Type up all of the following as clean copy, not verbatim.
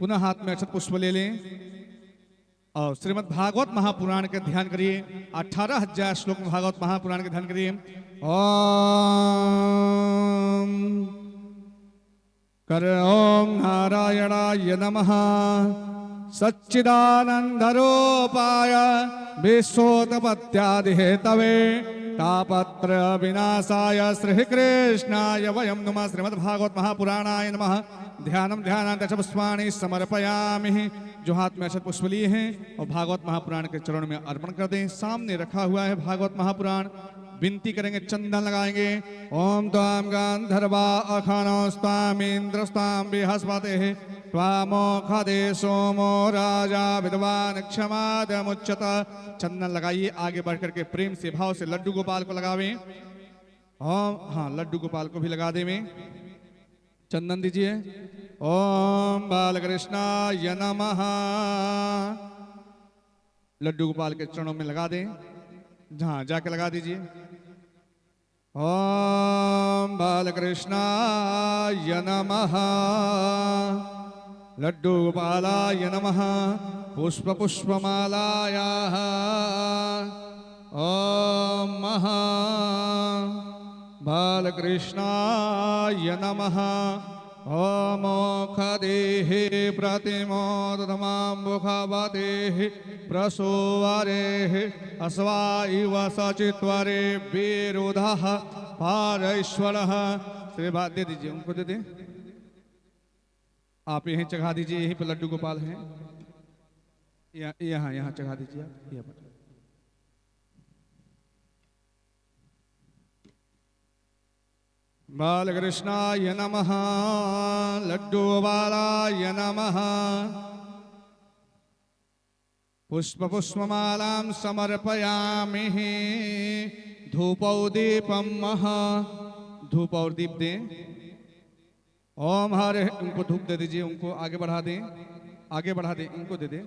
पुनः हाथ में अक्षत पुष्प ले लें और श्रीमद् भागवत महापुराण के ध्यान करिए। 18,000 श्लोक में भागवत महापुराण के ध्यान करिए। ओम कर ओम नारायणाय नमः सच्चिदानंदरूपाय विश्वोत्पत्त्यादिहेतवे तापत्र विनाशाय श्री कृष्णाय वयं नमः। श्रीमद् भागवत महापुराणाय नमः। ध्यानम ध्यानांत पुष्पाणि समर्पयामि। जो हाथ में अक्षत पुष्प लिए हैं और भागवत महापुराण के चरण में अर्पण कर दें। सामने रखा हुआ है भागवत महापुराण। विनती करेंगे, चंदन लगाएंगे। ओम त्वाम गांधर्वा अखनस्ताम इंद्रस्ताम बृहस्पतिः त्वामोखदे सोमो राजा विद्वान क्षमादमुच्यत। चंदन लगाइए। आगे बढ़ करके प्रेम से भाव से लड्डू गोपाल को लगावें। ओम हाँ, लड्डू गोपाल को भी लगा दें। चंदन दीजिए। ओम बालकृष्णाय नमः। लड्डू गोपाल के चरणों में लगा दें। जहां जाके लगा दीजिए। ओम बालकृष्णाय नमः। लड्डू गोपालाय नमः। पुष्प पुष्पमालायाः ओम महा बालकृष्णाय नमः। ओमोखदेः प्रतिमोदमाम्बुखवदेः प्रसूवरेः अस्वा इव सचित्वरे विरुधः पारेश्वरः। श्री बात दे दीजिए, उनको दे दें। आप यहीं चढ़ा दीजिए। यहीं पर लड्डू गोपाल हैं। यहाँ यहाँ चढ़ा दीजिए आप। बालकृष्णाय नमः। लड्डू बालाय नमः। पुष्प पुष्पमालां समर्पयामि। धूपौ दीपं महा। धूप और दीप दें। ओम हरे। उनको धूप दे दीजिए। उनको आगे बढ़ा दें। आगे बढ़ा दें। इनको दे दें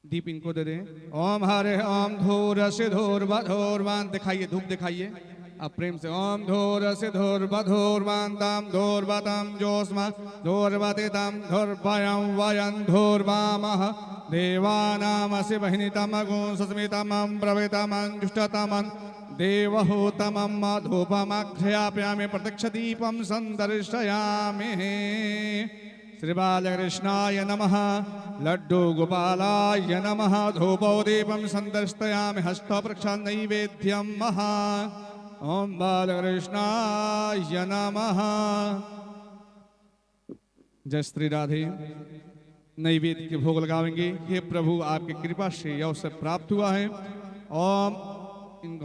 दीप। इनको दे दें। ओम हरे ओम धूर से धूर बधूरवान दिखाइए। धूप दिखाइए अब प्रेम से। ओम धूर से धूर बधूरवान्ताम धूर्वतम जोस्म धूर्वतितम धूर्भयं वयं धूर्वामः देवानामसि वहिनीतमगुं सस्मितमं प्रवितमं जुष्टतमं देवहूतमं धूपमक्षयाप्यामि प्रत्यक्ष दीपं संदर्शयामि। श्री बालकृष्णाय नमः। लड्डू गोपालाय नमः। धूपौ दीपं संदर्शयामि। हस्त प्रक्षाल नैवेद्यं महा। ओम बालकृष्णाय नमः। जय श्री राधे। नैवेद्य के भोग लगाएंगे। हे प्रभु, आपकी कृपा से यह अवसर प्राप्त हुआ है। ओम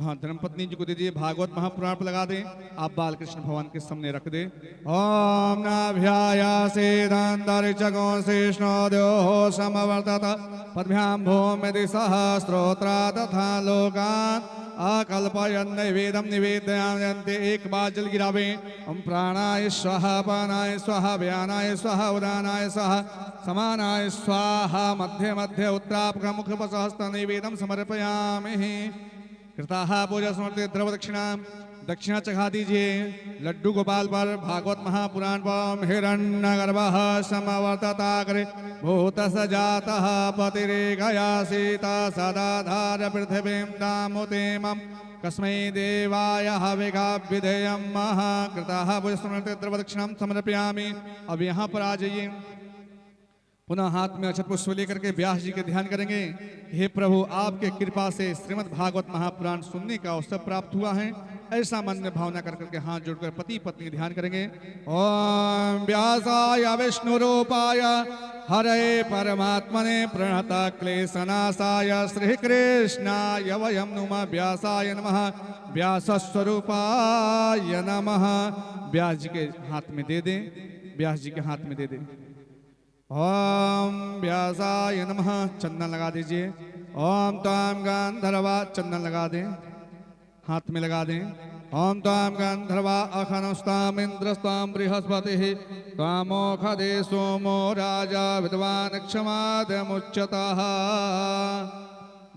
हाँ, धर्मपत्नी जी को दीजिए। भागवत महापुराण पर लगा दें। आप बालकृष्ण भगवान के सामने रख दें। ओम नाभ्यायासेदान्तरिक्षगो शेषणोद्योः समवर्तत पद्भ्यां भूमिति सहस्रोत्रा तथा लोकान् अकल्पयन् नैवेद्यं निवेदयान्ते। एक बार जल गिरावे। ओम प्राणाय स्वाहा पानाय स्वाहा व्यानाय स्वाहा उदानाय स्वाहा समानाय स्वाहा मध्य मध्य उत्तरापक मुखपसहस्त नैवेद्यं समर्पयामि। कृताः पूजा समर्पित द्रव दक्षिणा। दक्षिणा चढ़ा दीजिए। लड्डू गोपाल पर भागवत महापुराण पर। हिरण्यगर्भः समवर्तताग्रे भूत सजातः पतिरेकया सीता सदाधार पृथिवीं दामुतेमं कस्मै देवाय हविषा विधेयं महा। कृताः पूजा समर्पित द्रव दक्षिणां समर्पयामि। अब यहाँ पर आ जाइए। पुनः हाथ में अक्षत पुष्प लेकर के व्यास जी के ध्यान करेंगे। हे प्रभु, आपके कृपा से श्रीमद् भागवत महापुराण सुनने का अवसर प्राप्त हुआ है। ऐसा मन में भावना कर करके हाथ जोड़कर पति पत्नी ध्यान करेंगे। ओम व्यासाय विष्णु रूपाय हरे परमात्मने प्रणता क्लेशनाशाय श्री कृष्णाय वयं नुमः। व्यासाय नमः। व्यास स्वरूपाय नमः। व्यास जी के हाथ में दे दें। व्यास जी के हाथ में दे दें। ओम व्यासाय नमः। चंदन लगा दीजिए। ओम त्वाम गांधर्वा। चंदन लगा दें। हाथ में लगा दें। ओम त्वाम गांधर्वा अखनस्ताम इंद्रस्ताम बृहस्पतिः त्वामोखदे सोमो राजा विद्वान क्षमादमुच्यतः।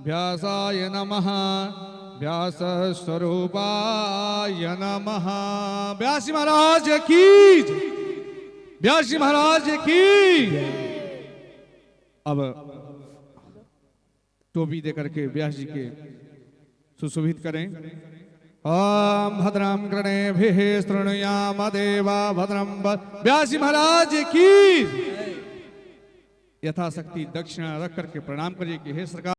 व्यासाय नमः। व्यास स्वरूपाय नमः। व्यासी महाराज की। व्यास जी महाराज की। अब टोपी दे करके व्यास जी के सुशोभित करें। ओम भद्रम कर्णेभिः शृणुयाम देवा भद्रम व्यास जी महाराज की। यथाशक्ति दक्षिणा रख करके प्रणाम करिए कि हे सरकार